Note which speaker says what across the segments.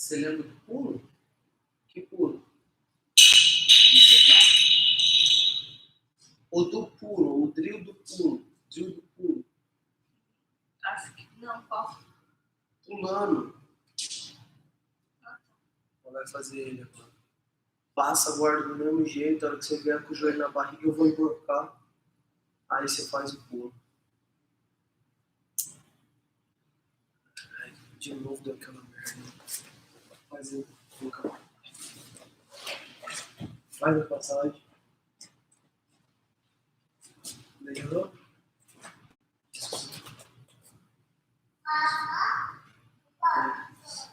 Speaker 1: Você lembra do pulo? Que pulo? O do pulo, o drill do pulo. Drill do pulo.
Speaker 2: Acho que não, qual?
Speaker 1: Pulando. Vai fazer ele agora. Passa a guarda do mesmo jeito, a hora que você vier com o joelho na barriga, eu vou emborcar. Aí você faz o pulo. De novo daquela merda. Faz o pulo. Faz a passagem. Melhorou?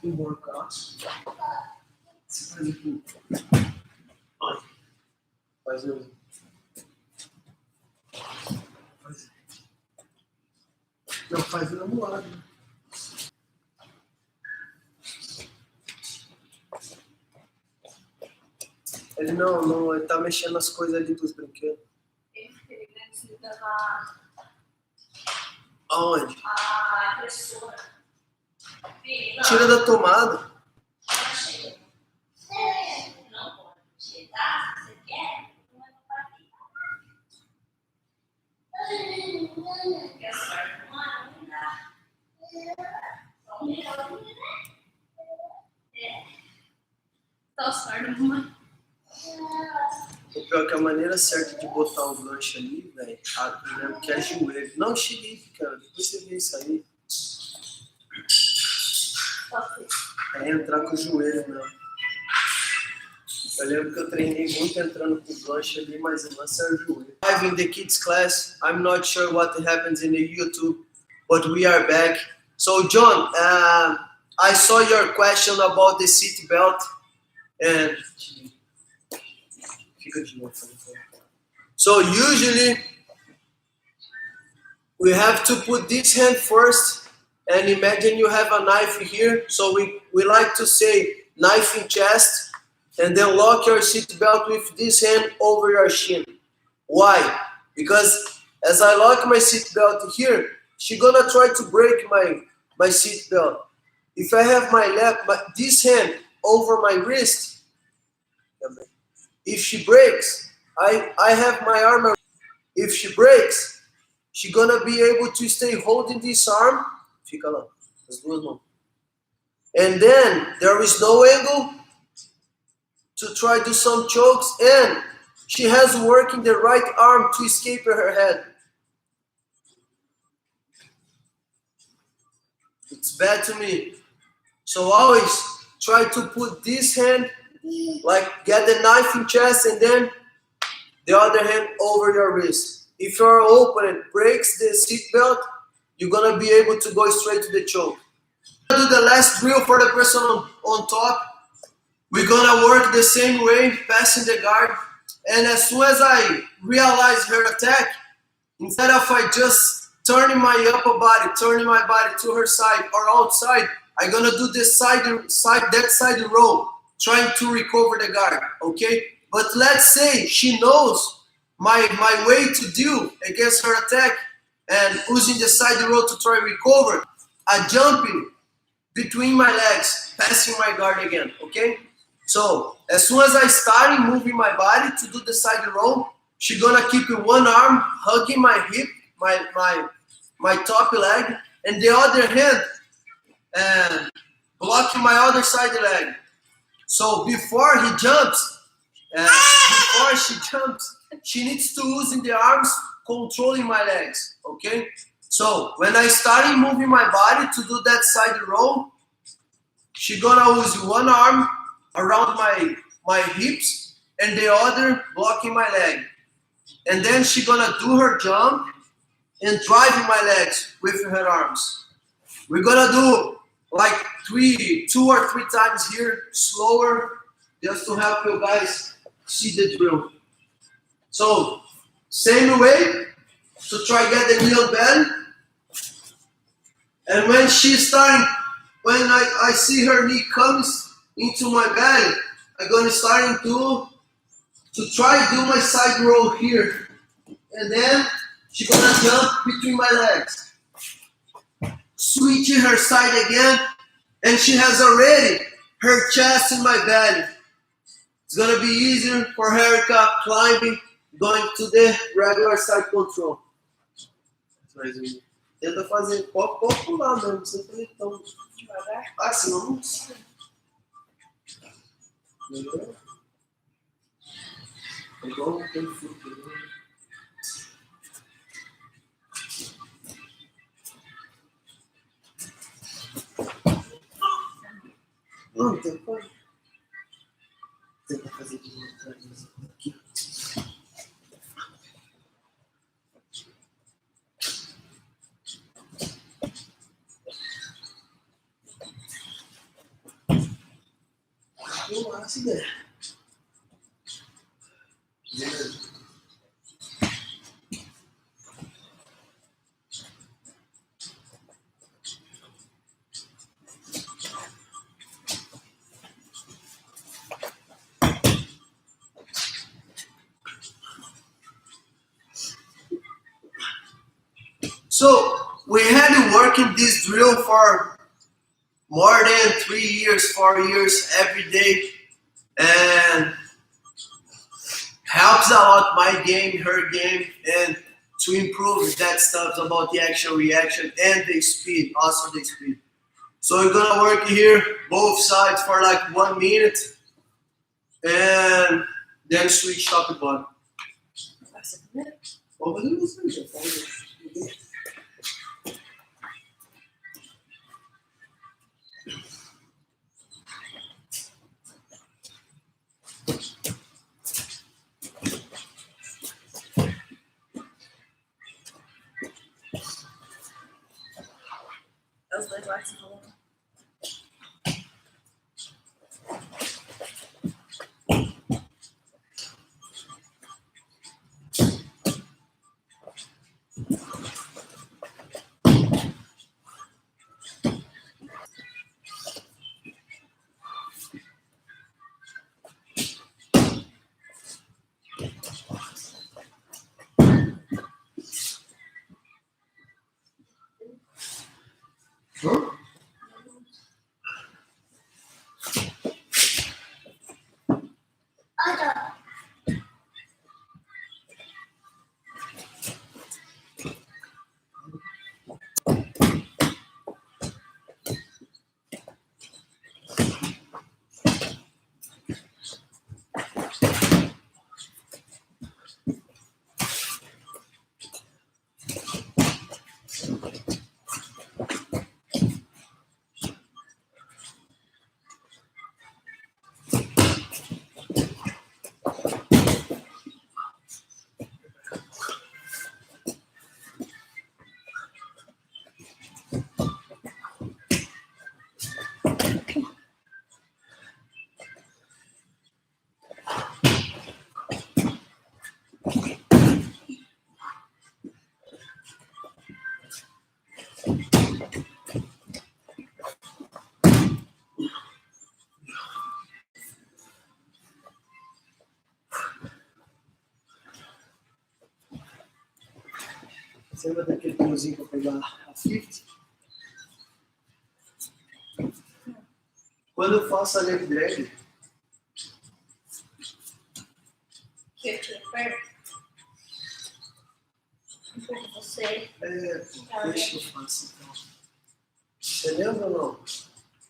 Speaker 1: Emborcar. Você faz o pulo. Faz o... Não, faz o mesmo lado. Né? Ele não, ele tá mexendo nas coisas ali dos brinquedos.
Speaker 2: Ele precisa da...
Speaker 1: Aonde?
Speaker 2: A impressora.
Speaker 1: Tira da tomada.
Speaker 2: Não pode tirar, se você quer, não é para aqui. Quer sorte uma, não dá. Só melhor, né? É. Só sorte uma.
Speaker 1: O pior é que a maneira certa de botar um gancho ali, velho, que é joelho. Não, xerife, cara. Depois você vê isso aí. É entrar com o joelho, não. Eu lembro que eu treinei muito entrando com o gancho ali, mas o lance é o joelho. Live in the kids class. I'm not sure what happens in the YouTube, but we are back. So, John, I saw your question about the seat belt. And... So usually we have to put this hand first, and imagine you have a knife here. So we like to say knife in chest, and then lock your seat belt with this hand over your shin. Why? Because as I lock my seat belt here, she's gonna try to break my seat belt. If I have this hand over my wrist, if she breaks, I have my arm around. If she breaks, she's gonna be able to stay holding this arm. Fica lá, as duas mãos. And then there is no angle to try to do some chokes, and she has working the right arm to escape her head. It's bad to me. So always try to put this hand, like get the knife in chest, and then the other hand over your wrist. If your opponent breaks the seatbelt, you're gonna be able to go straight to the choke. Do the last drill for the person on top. We're gonna work the same way, passing the guard. And as soon as I realize her attack, instead of I just turning my upper body, turning my body to her side or outside, I'm gonna do this that side roll, trying to recover the guard, okay? But let's say she knows my way to deal against her attack and using the side roll to try to recover. I jumping between my legs, passing my guard again, okay? So as soon as I start moving my body to do the side roll, she's gonna keep one arm hugging my hip, my top leg, and the other hand blocking my other side leg. So before he jumps, before she jumps, she needs to use the arms controlling my legs, okay? So when I started moving my body to do that side roll, she gonna use one arm around my hips and the other blocking my leg. And then she gonna do her jump and driving my legs with her arms. We're gonna do like 2 or 3 times here, slower, just to help you guys see the drill. So, same way, to try get the knee on belly. And when she's starting, when I see her knee comes into my belly, I'm gonna starting to try to do my side roll here. And then she's gonna jump between my legs. Switching her side again, and she has already her chest and my belly. It's gonna be easier for Erica climbing, going to the regular side control. Tenta fazer pode pular mesmo, não precisa fazer tão devagar. Ah, senão não sai. Entendeu? É igual um tempo futuro. Não, tenta fazer de novo aqui. Eu acho ideia. So we had to work in this drill for more than 3 years, 4 years, every day, and helps a lot my game, her game, and to improve that stuff about the action reaction and the speed, also the speed. So we're gonna work here both sides for like 1 minute, and then switch top to bottom.
Speaker 2: Os dois lá que você falou.
Speaker 1: Você lembra daquele pãozinho para pegar a 50? Quando eu faço a leg drag,
Speaker 2: Que eu tiro perto. Você.
Speaker 1: deixa eu faço então. Você lembra ou não?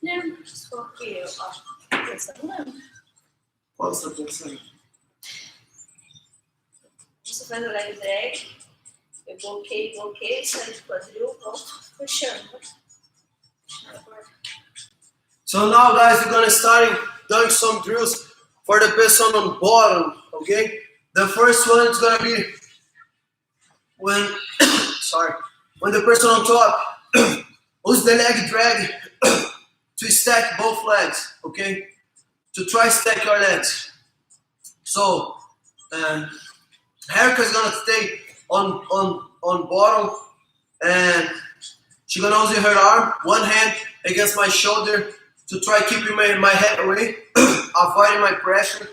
Speaker 2: Lembro. Se for que eu acho que você não lembra.
Speaker 1: Qual você está pensando?
Speaker 2: Você faz o leg drag, eu bloqueio, saio de quadril, volto, fechando.
Speaker 1: So now guys, we're gonna start doing some drills for the person on bottom, okay? The first one is gonna be when the person on top use the leg drag to stack both legs, okay? To try stack your legs. So Erica's gonna stay on bottom, and she's gonna use her arm, one hand against my shoulder to try keeping my head away, avoiding my pressure.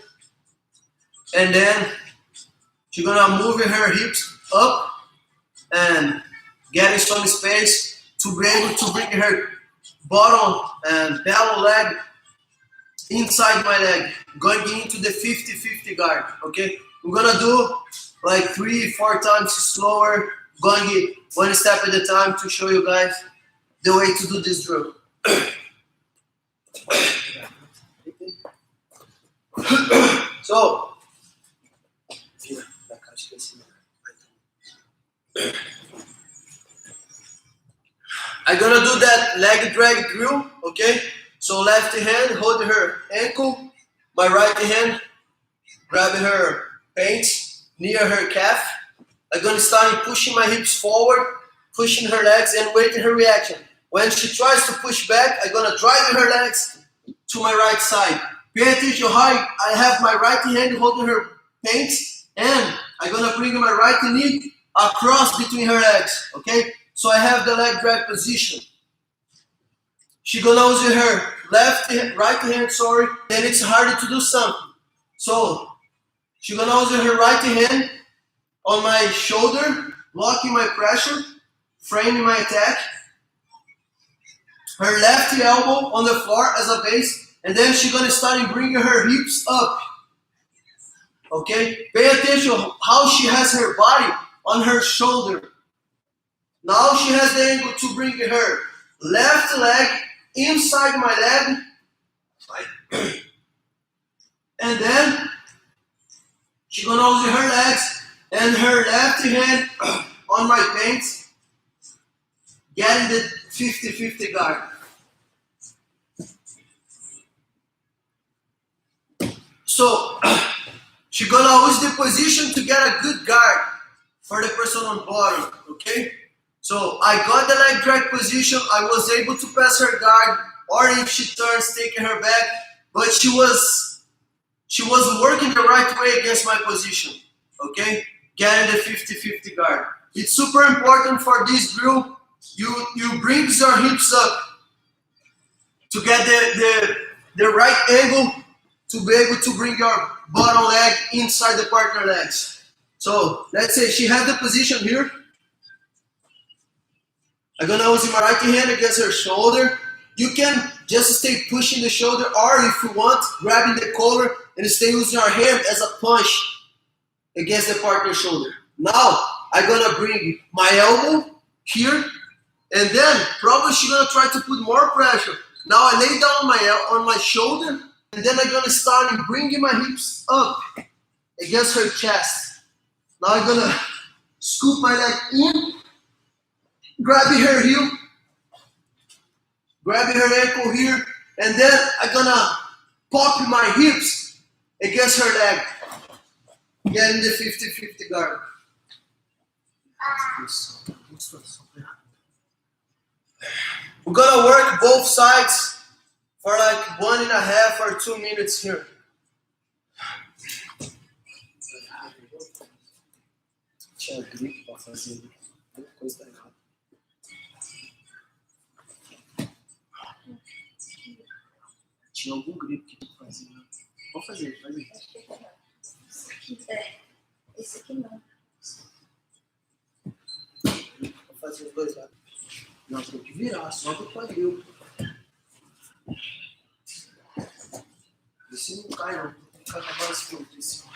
Speaker 1: And then she's gonna move her hips up and getting some space to be able to bring her bottom and belly leg inside my leg, going into the 50-50 guard, okay? I'm gonna do like 3-4 times slower, going one step at a time to show you guys the way to do this drill. So, I'm gonna do that leg drag drill, okay? So left hand, hold her ankle, my right hand, grabbing her pants near her calf. I'm gonna start pushing my hips forward, pushing her legs and waiting her reaction. When she tries to push back, I'm gonna drive her legs to my right side. Pay attention how I have my right hand holding her pants and I'm gonna bring my right knee across between her legs, okay? So I have the leg drag position. She gonna use her right hand, then it's harder to do something. So she gonna use her right hand on my shoulder, blocking my pressure, framing my attack. Her left elbow on the floor as a base, and then she's gonna start bringing her hips up. Okay? Pay attention how she has her body on her shoulder. Now she has the angle to bring her left leg inside my leg. And then she's gonna use her legs and her left hand on my pants, getting the 50-50 guard. So she's gonna use the position to get a good guard for the person on bottom, okay? So I got the leg drag position, I was able to pass her guard, or if she turns, taking her back, but she was working the right way against my position, okay? Getting the 50-50 guard. It's super important for this drill. You bring your hips up to get the right angle to be able to bring your bottom leg inside the partner legs. So let's say she has the position here. I'm gonna use my right hand against her shoulder. You can just stay pushing the shoulder, or if you want, grabbing the collar and stay using your hand as a punch against the partner's shoulder. Now, I'm gonna bring my elbow here, and then probably she's gonna try to put more pressure. Now I lay down on my shoulder, and then I'm gonna start bringing my hips up against her chest. Now I'm gonna scoop my leg in, grabbing her heel, grabbing her ankle here, and then I'm gonna pop my hips against her leg, getting the 50-50 guard. We're gonna work both sides for like 1.5 or 2 minutes here. Tinha gripe pra fazer, coisa errada. Tinha algum gripe que tu fazia. Vou fazer, faz aí.
Speaker 2: Esse aqui não.
Speaker 1: Vou fazer os dois lados. Não, tem que virar, só do quadril. Esse não cai, não. Tem que ficar mais forte assim.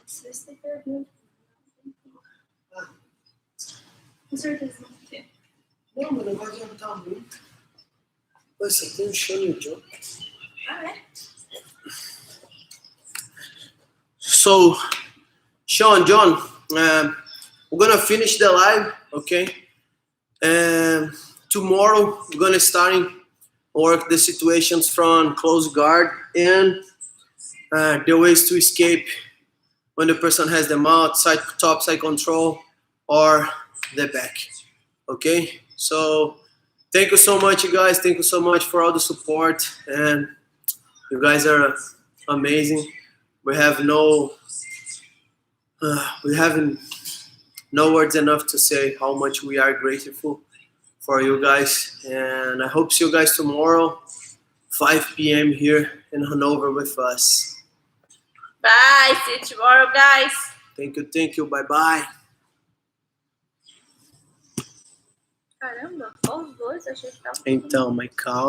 Speaker 2: Vocês têm pergunta? Com certeza não tem.
Speaker 1: Não, mas não vai adiantar muito. Pô, você tem um show no John.
Speaker 2: Ah, é?
Speaker 1: So, Sean, John, we're gonna finish the live, okay? And tomorrow we're gonna start work the situations from close guard and the ways to escape when the person has the mouth, side, top side control, or the back. Okay, so thank you so much, you guys. Thank you so much for all the support, and you guys are amazing. We have no words enough to say how much we are grateful for you guys, and I hope see you guys tomorrow, 5 p.m. here in Hanover with us.
Speaker 2: Bye, see you tomorrow, guys.
Speaker 1: Thank you, bye bye.
Speaker 2: Caramba, só os dois, achei que tava.
Speaker 1: Então, mas calma.